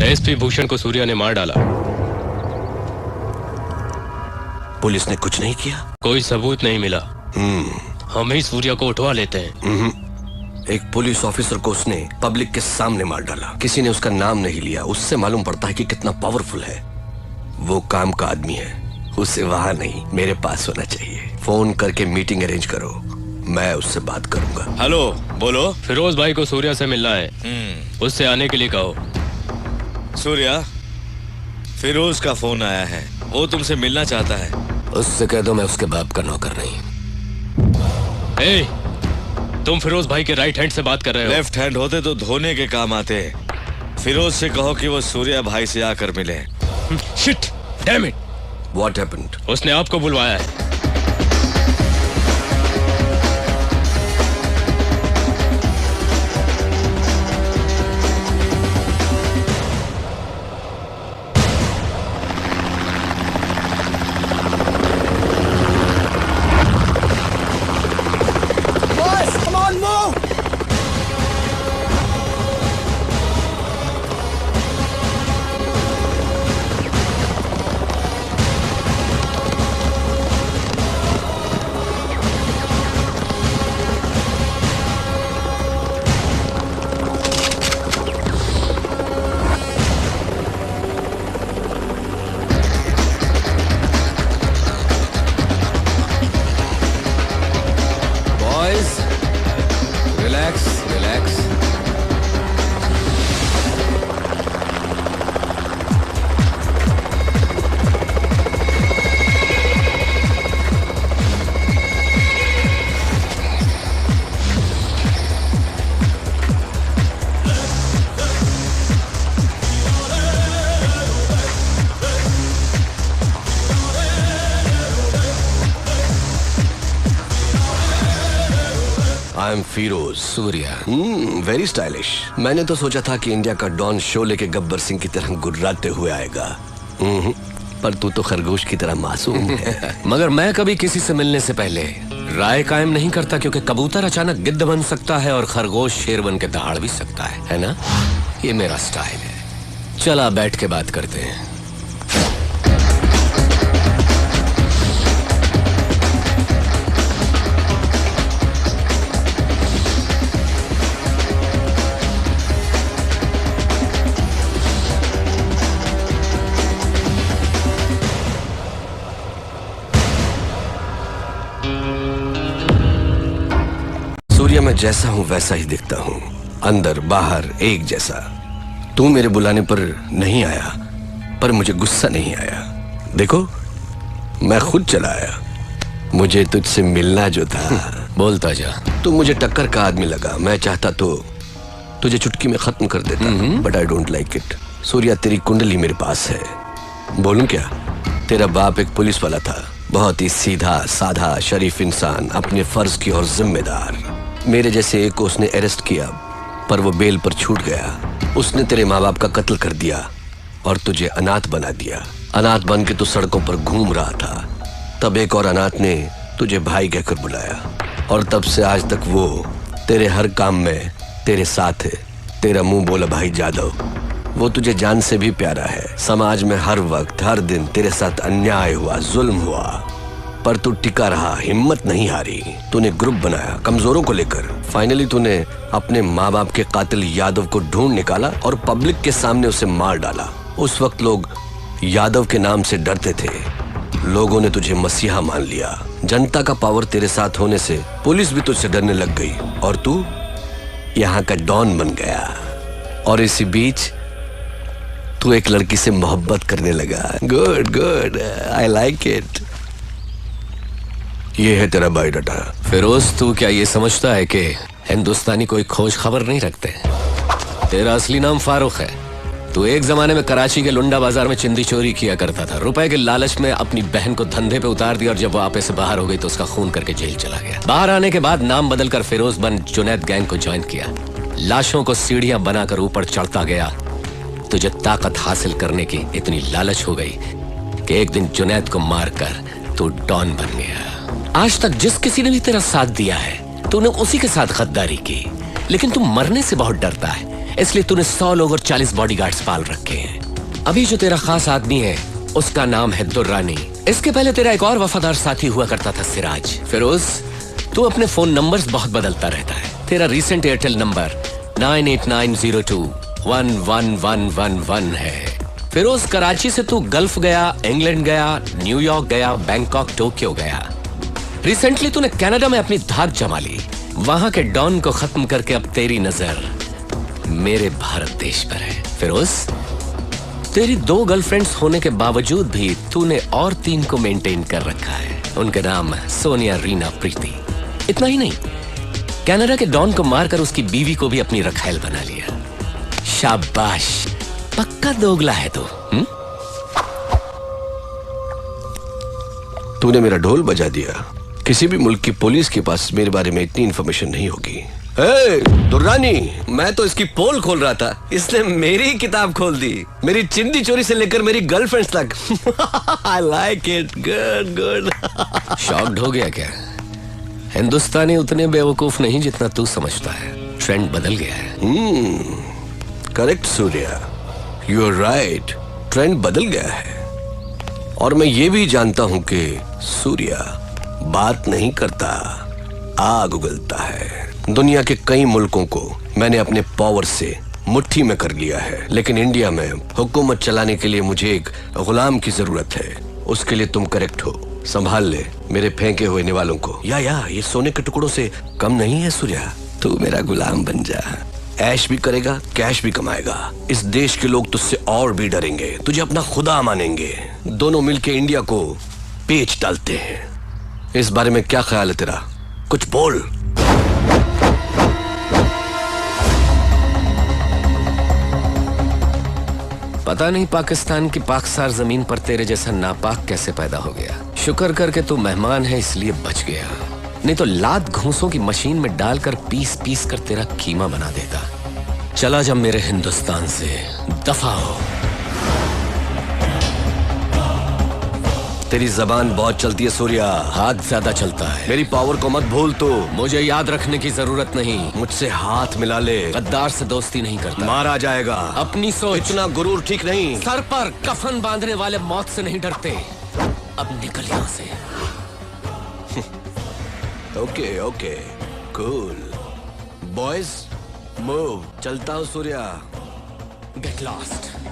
SP Bhushan को सूर्या ने मार डाला। पुलिस ने कुछ नहीं किया? कोई सबूत नहीं मिला। हम ही सूर्या को उठवा लेते हैं। एक पुलिस ऑफिसर को उसने पब्लिक के सामने मार डाला। किसी ने उसका नाम नहीं लिया। उससे मालूम पड़ता है कि कितना पावरफुल है। वो काम का आदमी है। उसे वहां नहीं, मेरे पास होना चाहिए। फोन करके मीटिंग अरेंज करो, मैं उससे बात करूंगा। हेलो, बोलो। फिरोज भाई को सूर्या से मिलना है। उससे आने के लिए कहो। सूर्या, फिरोज का फोन आया है। वो तुमसे मिलना चाहता है। उससे कह दो मैं उसके बाप का नौकर नहीं। तुम फिरोज भाई के राइट हैंड से बात कर रहे हो। लेफ्ट हैंड होते तो धोने के काम आते। फिरोज से कहो कि वो सूर्या भाई से आकर मिले। Shit, damn it. What happened? उसने आपको बुलवाया है। Relax. I am Firoz. Surya. Very stylish. मैंने तो सोचा था कि इंडिया का डॉन शो लेके गब्बर सिंह की तरह गुर्राते हुए आएगा। पर तू तो खरगोश की तरह मासूम है। मगर मैं कभी किसी से मिलने से पहले राय कायम नहीं करता, क्योंकि कबूतर अचानक गिद्ध बन सकता है और खरगोश शेर बन के दहाड़ भी सकता है ना? ये मेरा स्टाइल है। चला बैठ के बात करते हैं। सूर्या, मैं जैसा हूं वैसा ही दिखता हूं, अंदर बाहर एक जैसा। तू मेरे बुलाने पर नहीं आया, पर मुझे गुस्सा नहीं आया। देखो, मैं खुद चला आया। मुझे तुझसे मिलना जो था। बोलता जा। तू मुझे टक्कर का आदमी लगा। मैं चाहता तो तुझे चुटकी में खत्म कर देता, but I don't like it. Surya, तेरी कुंडली मेरे पास है। बोलूं क्या? तेरा बाप एक पुलिस वाला था, बहुत ही सीधा साधा शरीफ इंसान, अपने फर्ज की और जिम्मेदार। मेरे जैसे एक को उसने अरेस्ट किया, पर वो बेल पर छूट गया। उसने तेरे माँ बाप का कत्ल कर दिया और तुझे अनाथ बना दिया। अनाथ बन के तू सड़कों पर घूम रहा था। तब एक और अनाथ ने तुझे भाई कहकर बुलाया, और तब से आज तक वो तेरे हर काम में तेरे साथ है। तेरा मुंह बोला भाई जादव। वो तुझे जान से भी प्यारा है। समाज में हर वक्त हर दिन तेरे साथ अन्याय हुआ, जुल्म हुआ, पर तू टिका रहा, हिम्मत नहीं हारी। तूने ग्रुप बनाया कमजोरों को लेकर। फाइनली तूने अपने माँ बाप के कातिल यादव को ढूंढ निकाला और पब्लिक के सामने उसे मार डाला। उस वक्त लोग यादव के नाम से डरते थे। लोगों ने तुझे मसीहा मान लिया। जनता का पावर तेरे साथ होने से पुलिस भी तुझसे डरने लग गई, और तू यहाँ का डॉन बन गया। और इसी बीच तू एक लड़की से मोहब्बत करने लगा। Good good, I like it. ये है तेरा बायोडाटा। फिरोज, तू क्या ये समझता है कि हिंदुस्तानी कोई खोज खबर नहीं रखते? तेरा असली नाम फारूक है। तू एक जमाने में कराची के लुंडा बाजार में चिंदी चोरी किया करता था। रुपए के लालच में अपनी बहन को धंधे पे उतार दिया, और जब वो आपे से बाहर हो गई तो उसका खून करके जेल चला गया। बाहर आने के बाद नाम बदलकर फिरोज बन जुनैद गैंग को ज्वाइन किया। लाशों को सीढ़ियां बनाकर ऊपर चढ़ता गया। तुझे ताकत हासिल करने की इतनी लालच हो गई कि एक दिन जुनैद को मारकर तू डॉन बन गया। आज तक जिस किसी ने भी तेरा साथ दिया है, तूने उसी के साथ गद्दारी की। लेकिन तू मरने से बहुत डरता है, इसलिए तूने 100 लोग और 40 बॉडीगार्ड्स पाल रखे हैं। अभी जो तेरा खास आदमी है उसका नाम है दुर्रानी। इसके पहले तेरा एक और वफादार साथी हुआ करता था सिराज। फिरोज, तू अपने फोन नंबर्स बहुत बदलता रहता है। तेरा रीसेंट एयरटेल नंबर 9890211111 है। फिरोज, कराची से तू गल्फ गया, इंग्लैंड गया, न्यूयॉर्क गया, बैंकॉक, टोक्यो गया। रिसेंटली तूने कनाडा में अपनी धाक जमा ली। वहां के डॉन को खत्म करके अब तेरी नजर मेरे भारत देश पर है। फिरोज, तेरी 2 गर्लफ्रेंड्स होने के बावजूद भी तूने और 3 को मेंटेन कर रखा है। उनके नाम सोनिया, रीना, प्रीति। इतना ही नहीं, कनाडा के डॉन को मारकर उसकी बीवी को भी अपनी रखैल बना लिया। शाबाश, पक्का दोगला है तू। तूने मेरा ढोल बजा दिया। किसी भी मुल्क की पुलिस के पास मेरे बारे में इतनी इंफॉर्मेशन नहीं होगी। दुर्रानी, मैं तो इसकी पोल खोल रहा था, इसने मेरी किताब खोल दी। मेरी चिंदी चोरी से लेकर मेरी गर्लफ्रेंड्स तक। I like it, good good. Shocked हो गया क्या? हिंदुस्तानी उतने बेवकूफ नहीं जितना तू समझता है। ट्रेंड बदल गया है। Correct Surya, you are right, trend बदल गया है। और मैं ये भी जानता हूं कि सूर्या बात नहीं करता, आग उगलता है। दुनिया के कई मुल्कों को मैंने अपने पावर से मुट्ठी में कर लिया है, लेकिन इंडिया में हुकूमत चलाने के लिए मुझे एक गुलाम की जरूरत है। उसके लिए तुम करेक्ट हो। संभाल ले मेरे फेंके हुए निवालों को। या ये सोने के टुकड़ों से कम नहीं है सूर्या। तू मेरा गुलाम बन जा, ऐश भी करेगा, कैश भी कमाएगा। इस देश के लोग तुझसे और भी डरेंगे, तुझे अपना खुदा मानेंगे। दोनों मिलके इंडिया को पेच डालते हैं। इस बारे में क्या ख्याल है तेरा? कुछ बोल। पता नहीं पाकिस्तान की पाकसार जमीन पर तेरे जैसा नापाक कैसे पैदा हो गया। शुक्र करके तू मेहमान है इसलिए बच गया, नहीं तो लात घूंसों की मशीन में डालकर पीस पीस कर तेरा कीमा बना देता। चला जा मेरे हिंदुस्तान से, दफा हो। तेरी जबान बहुत चलती है सूर्या। हाथ ज्यादा चलता है। मेरी पावर को मत भूल तू। मुझे याद रखने की जरूरत नहीं। मुझसे हाथ मिला ले, गद्दार से दोस्ती नहीं करता। मारा जाएगा। अपनी सोच। इतना गुरूर ठीक नहीं। सर पर कफन बांधने वाले मौत से नहीं डरते। अब निकल यहां से। Okay okay, cool boys, move. चलता हूँ सूर्या। Get lost.